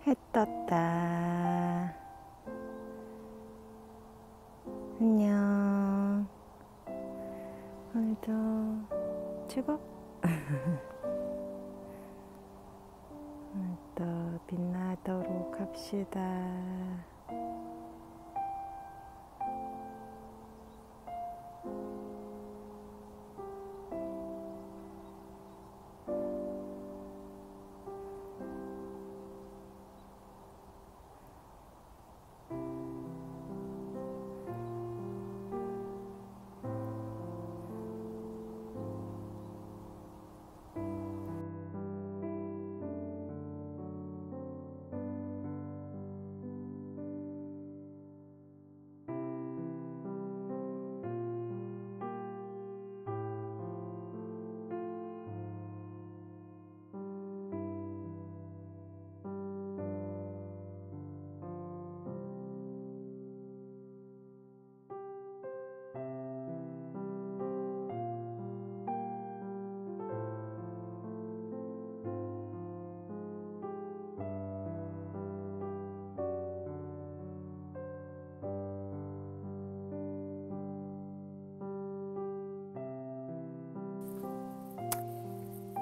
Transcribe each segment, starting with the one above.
해 떴다. 안녕. 오늘도 즐겁? 오늘도 빛나도록 합시다.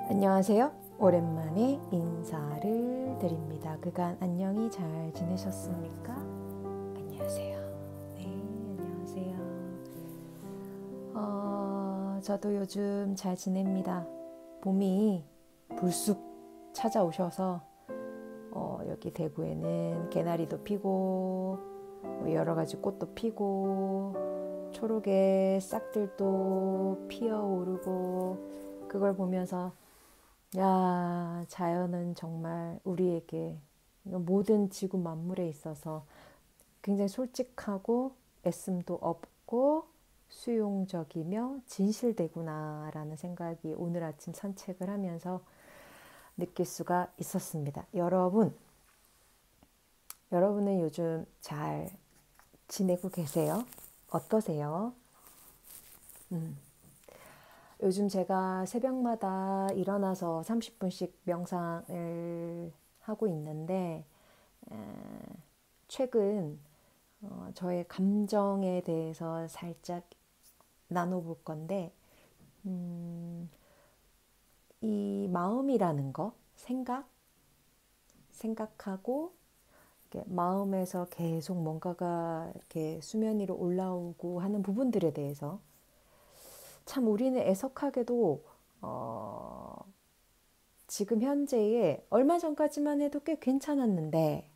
안녕하세요. 오랜만에 인사를 드립니다. 그간 안녕히 잘 지내셨습니까? 안녕하세요. 네, 안녕하세요. 저도 요즘 잘 지냅니다. 봄이 불쑥 찾아오셔서 여기 대구에는 개나리도 피고 여러 가지 꽃도 피고 초록의 싹들도 피어오르고 그걸 보면서 야, 자연은 정말 우리에게 모든 지구 만물에 있어서 굉장히 솔직하고 애씀도 없고 수용적이며 진실되구나라는 생각이 오늘 아침 산책을 하면서 느낄 수가 있었습니다. 여러분은 요즘 잘 지내고 계세요? 어떠세요? 요즘 제가 새벽마다 일어나서 30분씩 명상을 하고 있는데 최근 저의 감정에 대해서 살짝 나눠볼 건데 이 마음이라는 거, 생각하고 이렇게 마음에서 계속 뭔가가 이렇게 수면 위로 올라오고 하는 부분들에 대해서 참 우리는 애석하게도 지금 현재에 얼마 전까지만 해도 꽤 괜찮았는데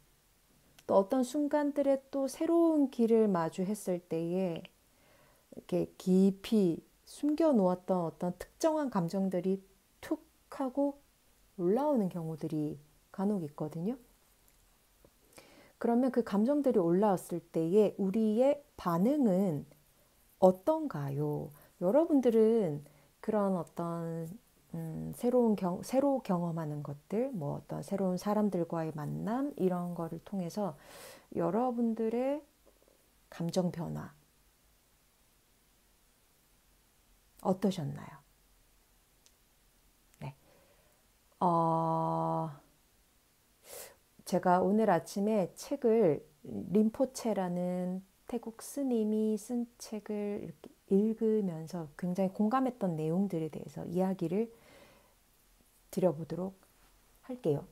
또 어떤 순간들에 또 새로운 길을 마주했을 때에 이렇게 깊이 숨겨놓았던 어떤 특정한 감정들이 툭 하고 올라오는 경우들이 간혹 있거든요. 그러면 그 감정들이 올라왔을 때에 우리의 반응은 어떤가요? 여러분들은 그런 어떤 새로 경험하는 것들, 뭐 어떤 새로운 사람들과의 만남 이런 거를 통해서 여러분들의 감정 변화 어떠셨나요? 네. 제가 오늘 아침에 책을 림포체라는 태국 스님이 쓴 책을 이렇게 읽으면서 굉장히 공감했던 내용들에 대해서 이야기를 드려보도록 할게요.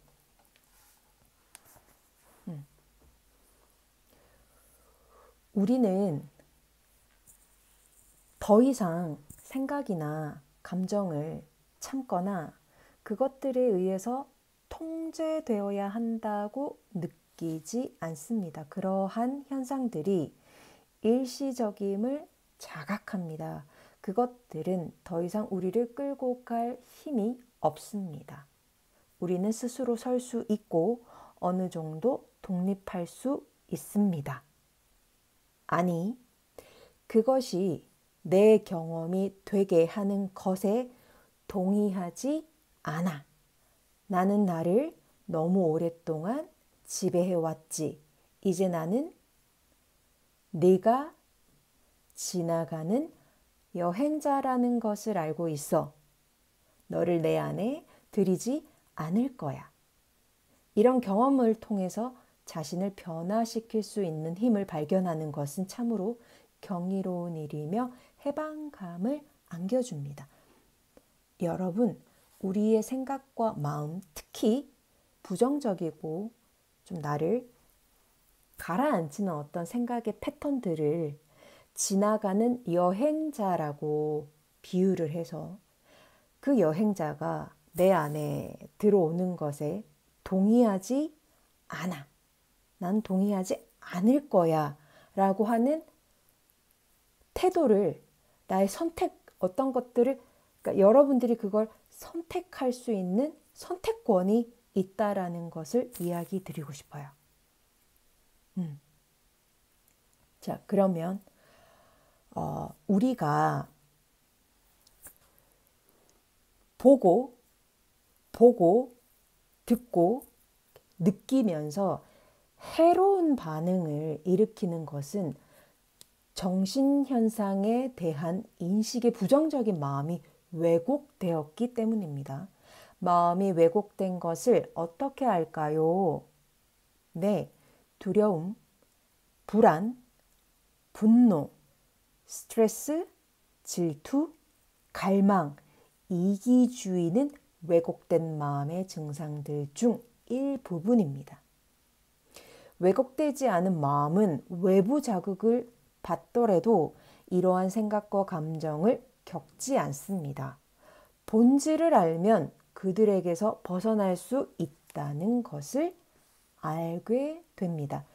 우리는 더 이상 생각이나 감정을 참거나 그것들에 의해서 통제되어야 한다고 느끼지 않습니다. 그러한 현상들이 일시적임을 자각합니다. 그것들은 더 이상 우리를 끌고 갈 힘이 없습니다. 우리는 스스로 설 수 있고 어느 정도 독립할 수 있습니다. 아니, 그것이 내 경험이 되게 하는 것에 동의하지 않아. 나는 나를 너무 오랫동안 지배해왔지. 이제 나는 네가 지나가는 여행자라는 것을 알고 있어. 너를 내 안에 들이지 않을 거야. 이런 경험을 통해서 자신을 변화시킬 수 있는 힘을 발견하는 것은 참으로 경이로운 일이며 해방감을 안겨줍니다. 여러분, 우리의 생각과 마음, 특히 부정적이고 좀 나를 가라앉히는 어떤 생각의 패턴들을 지나가는 여행자라고 비유를 해서 그 여행자가 내 안에 들어오는 것에 동의하지 않아. 난 동의하지 않을 거야. 라고 하는 태도를 나의 선택, 어떤 것들을, 그러니까 여러분들이 그걸 선택할 수 있는 선택권이 있다라는 것을 이야기 드리고 싶어요. 자, 그러면 우리가 보고 듣고 느끼면서 해로운 반응을 일으키는 것은 정신현상에 대한 인식의 부정적인 마음이 왜곡되었기 때문입니다. 마음이 왜곡된 것을 어떻게 알까요? 네, 두려움, 불안, 분노, 스트레스, 질투, 갈망, 이기주의는 왜곡된 마음의 증상들 중 일부분입니다. 왜곡되지 않은 마음은 외부 자극을 받더라도 이러한 생각과 감정을 겪지 않습니다. 본질을 알면 그들에게서 벗어날 수 있다는 것을 알게 됩니다.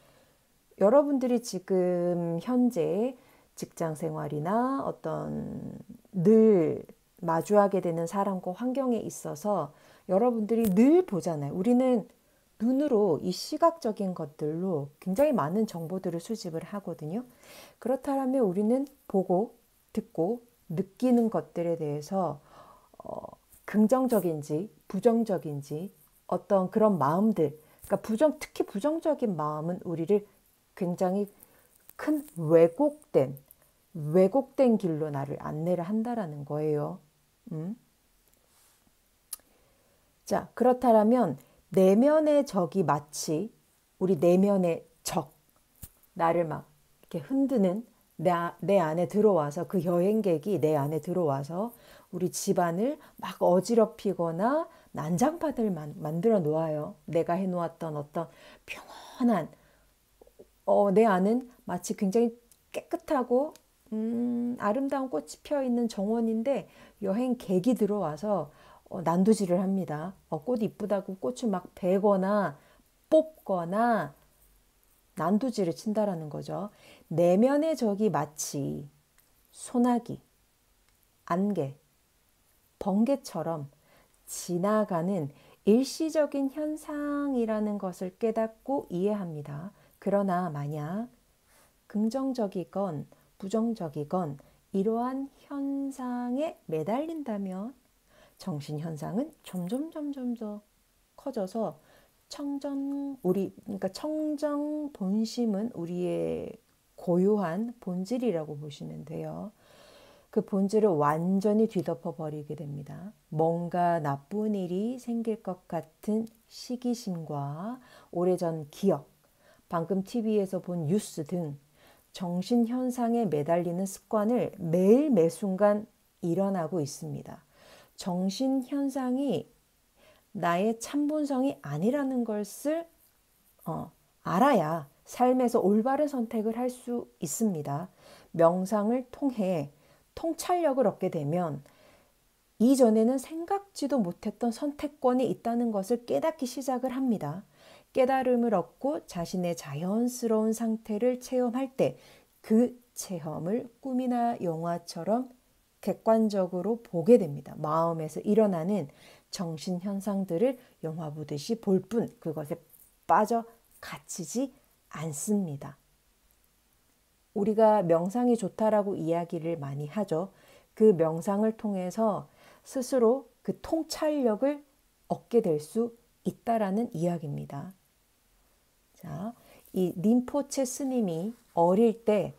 여러분들이 지금 현재 직장 생활이나 어떤 늘 마주하게 되는 사람과 환경에 있어서 여러분들이 늘 보잖아요. 우리는 눈으로 이 시각적인 것들로 굉장히 많은 정보들을 수집을 하거든요. 그렇다면 우리는 보고 듣고 느끼는 것들에 대해서 긍정적인지 부정적인지 어떤 그런 마음들, 그러니까 특히 부정적인 마음은 우리를 굉장히 큰 왜곡된 길로 나를 안내를 한다라는 거예요. 자, 그렇다면 내면의 적이 마치 우리 내면의 적, 나를 막 이렇게 흔드는 내 안에 들어와서 그 여행객이 내 안에 들어와서 우리 집안을 막 어지럽히거나 난장판을 만들어 놓아요. 내가 해놓았던 어떤 평온한 내 안은 마치 굉장히 깨끗하고 아름다운 꽃이 피어있는 정원인데 여행객이 들어와서 난도질을 합니다. 꽃 이쁘다고 꽃을 막 베거나 뽑거나 난도질을 친다라는 거죠. 내면의 적이 마치 소나기, 안개, 번개처럼 지나가는 일시적인 현상이라는 것을 깨닫고 이해합니다. 그러나 만약 긍정적이건 부정적이건 이러한 현상에 매달린다면 정신현상은 점점 더 커져서 그러니까 청정 본심은 우리의 고유한 본질이라고 보시면 돼요. 그 본질을 완전히 뒤덮어 버리게 됩니다. 뭔가 나쁜 일이 생길 것 같은 시기심과 오래전 기억, 방금 TV에서 본 뉴스 등 정신현상에 매달리는 습관을 매일 매순간 일어나고 있습니다. 정신현상이 나의 참본성이 아니라는 것을 알아야 삶에서 올바른 선택을 할 수 있습니다. 명상을 통해 통찰력을 얻게 되면 이전에는 생각지도 못했던 선택권이 있다는 것을 깨닫기 시작을 합니다. 깨달음을 얻고 자신의 자연스러운 상태를 체험할 때 그 체험을 꿈이나 영화처럼 객관적으로 보게 됩니다. 마음에서 일어나는 정신 현상들을 영화 보듯이 볼 뿐 그것에 빠져 갇히지 않습니다. 우리가 명상이 좋다라고 이야기를 많이 하죠. 그 명상을 통해서 스스로 그 통찰력을 얻게 될 수 있다라는 이야기입니다. 자, 이 림포체 스님이 어릴 때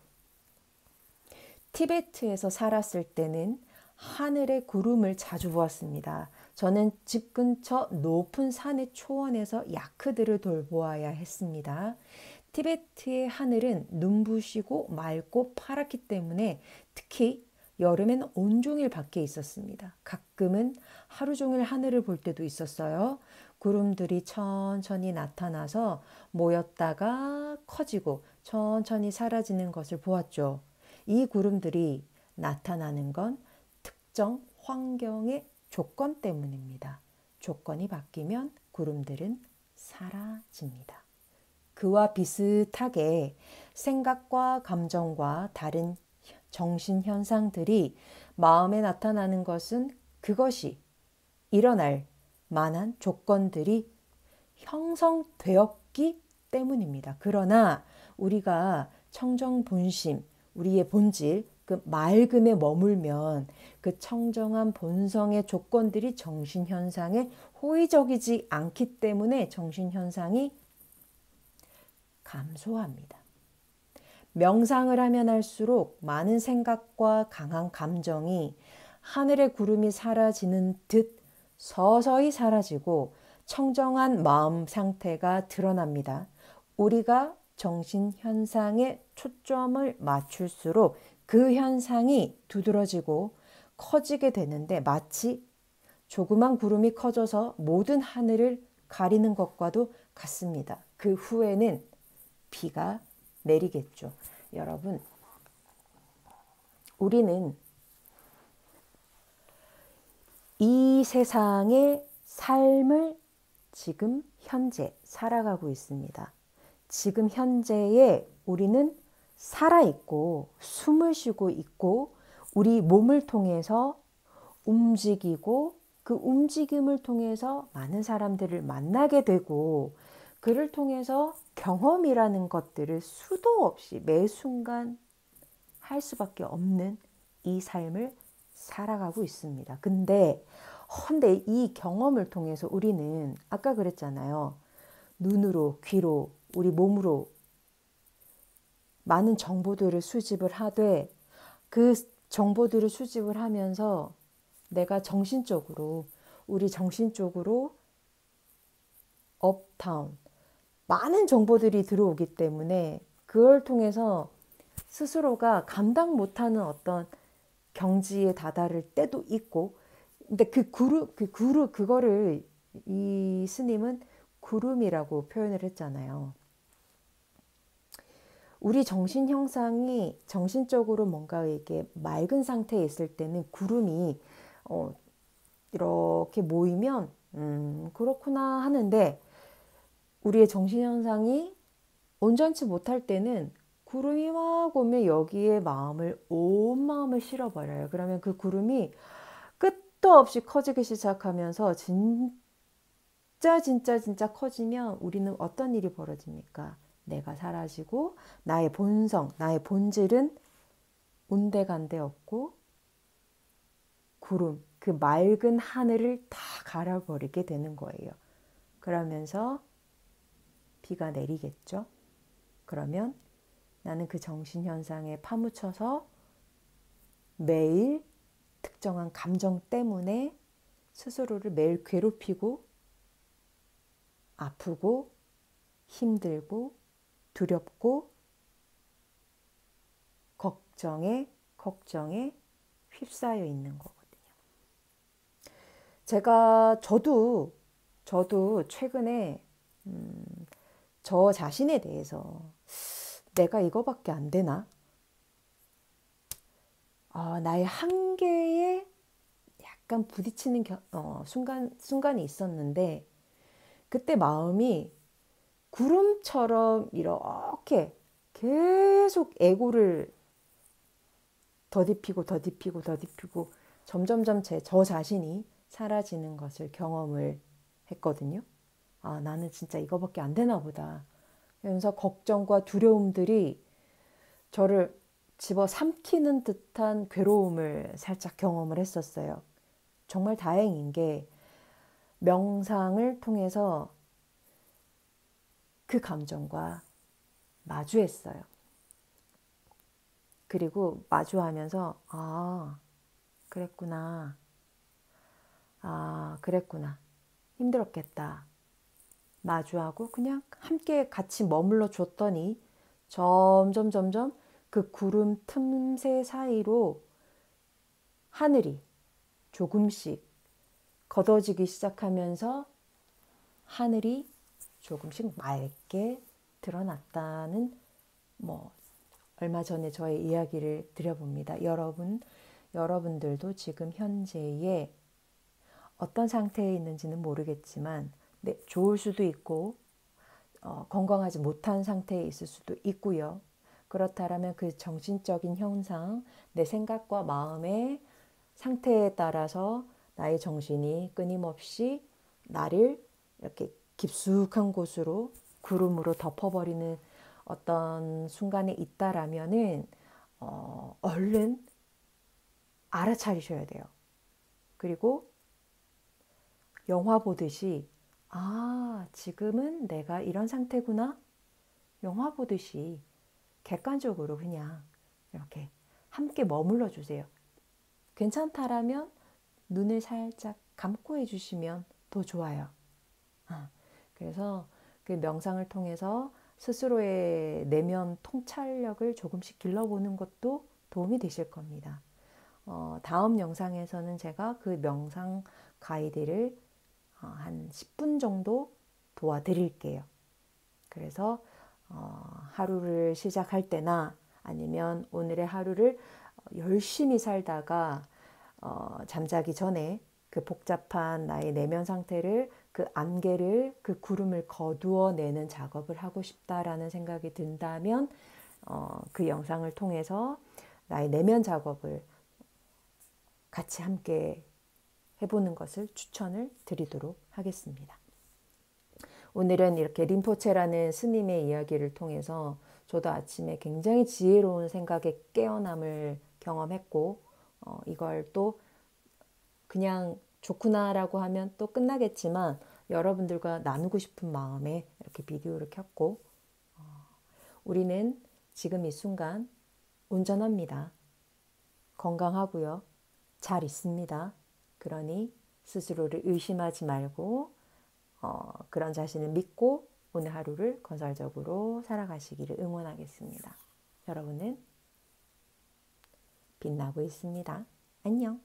티베트에서 살았을 때는 하늘의 구름을 자주 보았습니다. 저는 집 근처 높은 산의 초원에서 야크들을 돌보아야 했습니다. 티베트의 하늘은 눈부시고 맑고 파랗기 때문에 특히 여름엔 온종일 밖에 있었습니다. 가끔은 하루 종일 하늘을 볼 때도 있었어요. 구름들이 천천히 나타나서 모였다가 커지고 천천히 사라지는 것을 보았죠. 이 구름들이 나타나는 건 특정 환경의 조건 때문입니다. 조건이 바뀌면 구름들은 사라집니다. 그와 비슷하게 생각과 감정과 다른 정신현상들이 마음에 나타나는 것은 그것이 일어날 만한 조건들이 형성되었기 때문입니다. 그러나 우리가 청정본심, 우리의 본질, 그 맑음에 머물면 그 청정한 본성의 조건들이 정신현상에 호의적이지 않기 때문에 정신현상이 감소합니다. 명상을 하면 할수록 많은 생각과 강한 감정이 하늘의 구름이 사라지는 듯 서서히 사라지고 청정한 마음 상태가 드러납니다. 우리가 정신현상에 초점을 맞출수록 그 현상이 두드러지고 커지게 되는데 마치 조그만 구름이 커져서 모든 하늘을 가리는 것과도 같습니다. 그 후에는 비가 내리겠죠. 여러분, 우리는 이 세상의 삶을 지금 현재 살아가고 있습니다. 지금 현재에 우리는 살아있고 숨을 쉬고 있고 우리 몸을 통해서 움직이고 그 움직임을 통해서 많은 사람들을 만나게 되고 그를 통해서 경험이라는 것들을 수도 없이 매 순간 할 수밖에 없는 이 삶을 살아가고 있습니다. 근데 이 경험을 통해서 우리는 아까 그랬잖아요. 눈으로, 귀로, 우리 몸으로 많은 정보들을 수집을 하되 그 정보들을 수집을 하면서 내가 정신적으로, 우리 정신적으로 업다운 많은 정보들이 들어오기 때문에 그걸 통해서 스스로가 감당 못하는 어떤 경지에 다다를 때도 있고, 근데 그거를 이 스님은 구름이라고 표현을 했잖아요. 우리 정신 형상이 정신적으로 뭔가 이게 맑은 상태에 있을 때는 구름이 이렇게 모이면 그렇구나 하는데 우리의 정신 현상이 온전치 못할 때는 구름이 막 오면 여기에 온 마음을 실어버려요. 그러면 그 구름이 끝도 없이 커지기 시작하면서 진짜 커지면 우리는 어떤 일이 벌어집니까? 내가 사라지고 나의 본성, 나의 본질은 온데간데 없고 구름, 그 맑은 하늘을 다 갈아버리게 되는 거예요. 그러면서 비가 내리겠죠. 그러면 나는 그 정신현상에 파묻혀서 매일 특정한 감정 때문에 스스로를 매일 괴롭히고 아프고 힘들고 두렵고 걱정에 휩싸여 있는 거거든요. 저도 최근에 저 자신에 대해서 내가 이거밖에 안 되나? 나의 한계에 약간 부딪히는 순간이 있었는데 그때 마음이 구름처럼 이렇게 계속 에고를 더딥히고 점점점 저 자신이 사라지는 것을 경험을 했거든요. 나는 진짜 이거밖에 안 되나 보다. 그러면서 걱정과 두려움들이 저를 집어삼키는 듯한 괴로움을 살짝 경험을 했었어요. 정말 다행인 게 명상을 통해서 그 감정과 마주했어요. 그리고 마주하면서 그랬구나. 아, 그랬구나. 힘들었겠다. 마주하고 그냥 함께 같이 머물러 줬더니 점점 그 구름 틈새 사이로 하늘이 조금씩 걷어지기 시작하면서 하늘이 조금씩 맑게 드러났다는 뭐 얼마 전에 저의 이야기를 드려봅니다. 여러분들도 지금 현재에 어떤 상태에 있는지는 모르겠지만 네, 좋을 수도 있고 건강하지 못한 상태에 있을 수도 있고요. 그렇다면 그 정신적인 현상, 내 생각과 마음의 상태에 따라서 나의 정신이 끊임없이 나를 이렇게 깊숙한 곳으로 구름으로 덮어버리는 어떤 순간에 있다라면은 얼른 알아차리셔야 돼요. 그리고 영화 보듯이 아, 지금은 내가 이런 상태구나. 영화 보듯이 객관적으로 그냥 이렇게 함께 머물러 주세요. 괜찮다라면 눈을 살짝 감고 해주시면 더 좋아요. 그래서 그 명상을 통해서 스스로의 내면 통찰력을 조금씩 길러보는 것도 도움이 되실 겁니다. 다음 영상에서는 제가 그 명상 가이드를 한 10분 정도 도와드릴게요. 그래서 하루를 시작할 때나 아니면 오늘의 하루를 열심히 살다가 잠자기 전에 그 복잡한 나의 내면 상태를 그 안개를 그 구름을 거두어내는 작업을 하고 싶다라는 생각이 든다면 그 영상을 통해서 나의 내면 작업을 같이 함께 해보는 것을 추천을 드리도록 하겠습니다. 오늘은 이렇게 림포체라는 스님의 이야기를 통해서 저도 아침에 굉장히 지혜로운 생각의 깨어남을 경험했고 이걸 또 그냥 좋구나라고 하면 또 끝나겠지만 여러분들과 나누고 싶은 마음에 이렇게 비디오를 켰고 우리는 지금 이 순간 온전합니다. 건강하고요. 잘 있습니다. 그러니 스스로를 의심하지 말고 그런 자신을 믿고 오늘 하루를 건설적으로 살아가시기를 응원하겠습니다. 여러분은 빛나고 있습니다. 안녕.